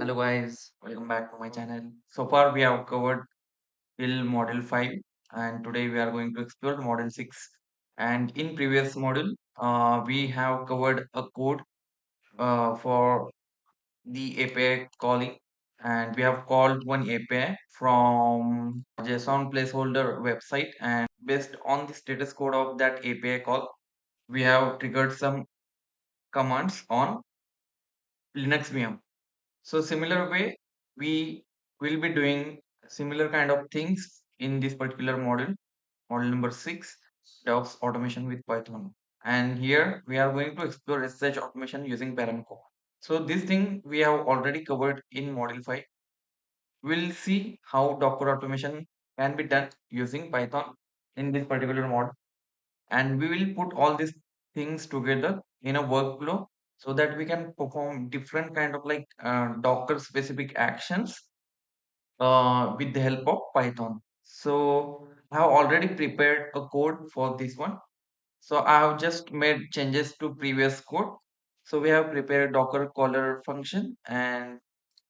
Hello guys, welcome back to my channel. So far we have covered till model 5 and today we are going to explore model 6. And in previous module, we have covered a code for the API calling, and we have called one API from JSON placeholder website, and based on the status code of that API call, we have triggered some commands on Linux VM. So similar way, we will be doing similar kind of things in this particular model number 6, DevOps automation with Python. And here we are going to explore SSH automation using Paramiko. So this thing we have already covered in model 5. We'll see how Docker automation can be done using Python in this particular mod. And we will put all these things together in a workflow so that we can perform different kind of like Docker specific actions with the help of Python. So I have already prepared a code for this one. So I have just made changes to previous code. So we have prepared Docker caller function and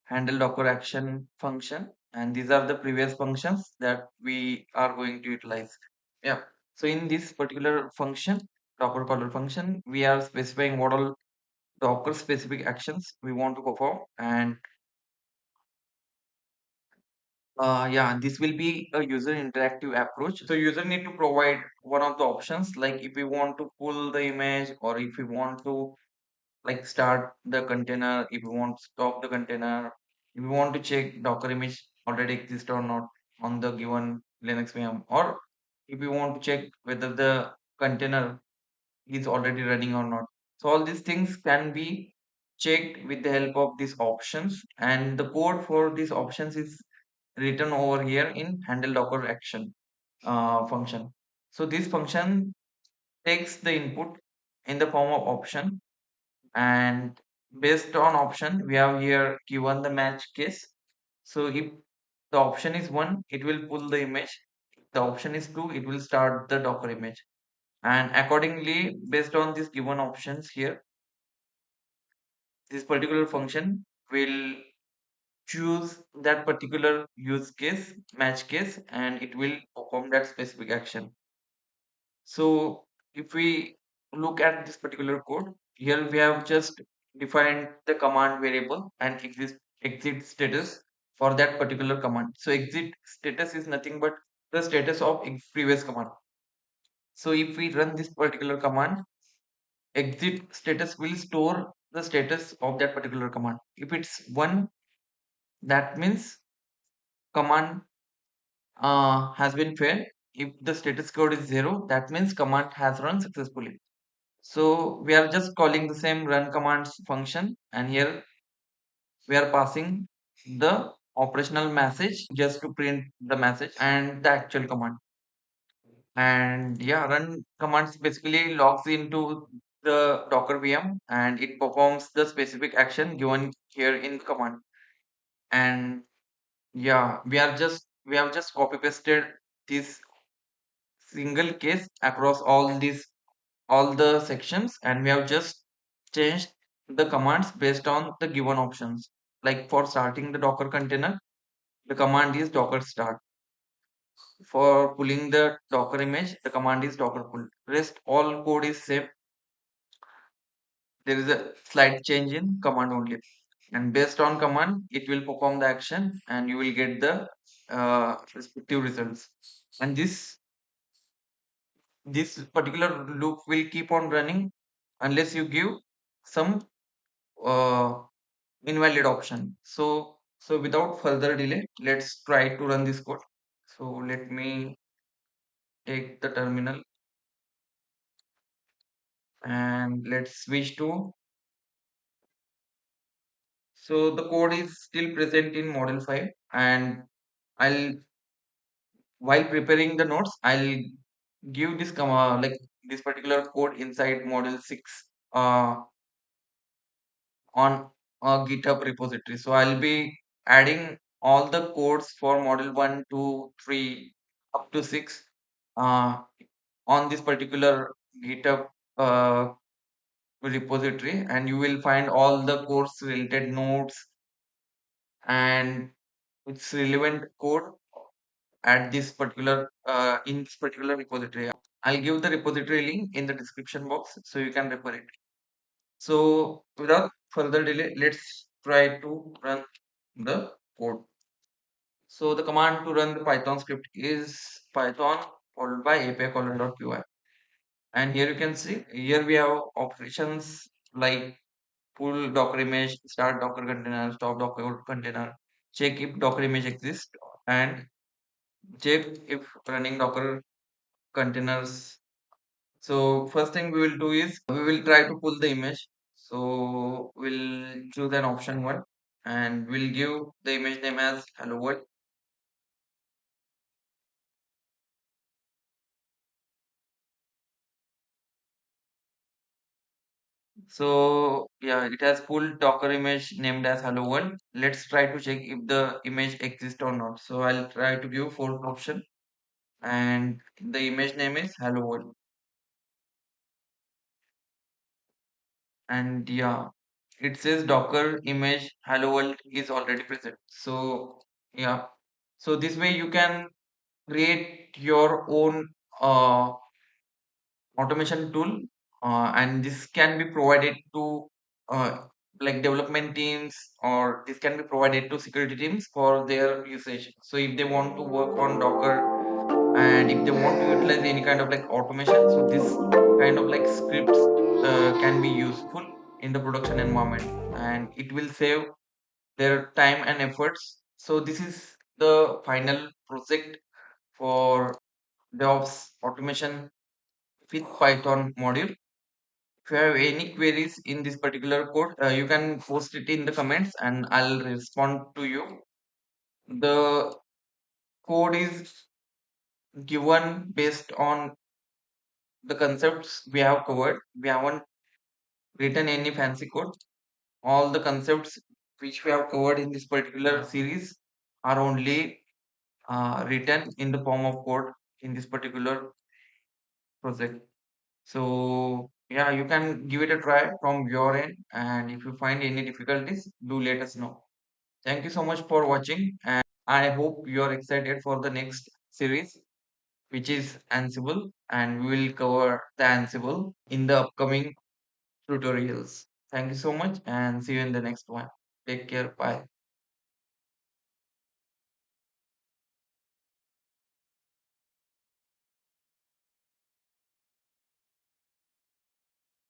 handle Docker action function. And these are the previous functions that we are going to utilize. Yeah. So in this particular function, Docker caller function, we are specifying what all Docker specific actions we want to perform, and yeah, this will be a user interactive approach. So user need to provide one of the options, like if we want to pull the image, or if we want to like start the container, if we want to stop the container, if we want to check Docker image already exist or not on the given Linux VM, or if we want to check whether the container is already running or not. So all these things can be checked with the help of these options, and the code for these options is written over here in handle docker action function. So this function takes the input in the form of option, and based on option we have here given the match case. So if the option is 1, it will pull the image. If the option is 2, it will start the docker image, and accordingly based on these given options here, this particular function will choose that particular use case match case, and it will perform that specific action. So if we look at this particular code, here we have just defined the command variable and exit status for that particular command. So exit status is nothing but the status of previous command. So if we run this particular command, exit status will store the status of that particular command. If it's 1, that means command has been failed. If the status code is 0, that means command has run successfully. So we are just calling the same run commands function, and here we are passing the operational message just to print the message and the actual command. And yeah, run commands basically logs into the Docker VM, and it performs the specific action given here in command. And yeah, we have just copy pasted this single case across all the sections, and we have just changed the commands based on the given options. Like for starting the Docker container, the command is docker start. For pulling the Docker image, the command is docker pull. Rest all code is same. There is a slight change in command only, and based on command it will perform the action, and you will get the respective results. And this particular loop will keep on running unless you give some uh, invalid option. So without further delay, let's try to run this code. So let me take the terminal, and let's switch to. So the code is still present in model 5, and I'll while preparing the notes, I'll give this like this particular code inside model 6 on a GitHub repository. So I'll be adding all the codes for model 1, 2, 3 up to 6 uh, on this particular GitHub uh, repository, and you will find all the course related notes and its relevant code at this particular in this particular repository. I'll give the repository link in the description box so you can refer it. So without further delay, let's try to run the code. So the command to run the Python script is Python followed by API colon.py. And here you can see, here we have operations like pull Docker image, start Docker container, stop Docker container, check if Docker image exists, and check if running Docker containers. So first thing we will do is we will try to pull the image. So we'll choose an option one and we'll give the image name as hello world. So yeah, it has pulled Docker image named as hello world. Let's try to check if the image exists or not. So I'll try to give fourth option and the image name is hello world. And yeah, it says Docker image hello world is already present. So yeah, so this way you can create your own automation tool, and this can be provided to uh, like development teams, or this can be provided to security teams for their usage. So if they want to work on Docker and if they want to utilize any kind of like automation, so this kind of like scripts can be useful in the production environment, and it will save their time and efforts. So this is the final project for DevOps automation with Python module. If you have any queries in this particular code, you can post it in the comments and I'll respond to you. The code is given based on the concepts we have covered. We haven't written any fancy code. All the concepts which we have covered in this particular series are only written in the form of code in this particular project. So yeah, you can give it a try from your end, and if you find any difficulties, do let us know. Thank you so much for watching, and I hope you are excited for the next series, which is Ansible, and we will cover the Ansible in the upcoming tutorials. Thank you so much, and see you in the next one. Take care. Bye.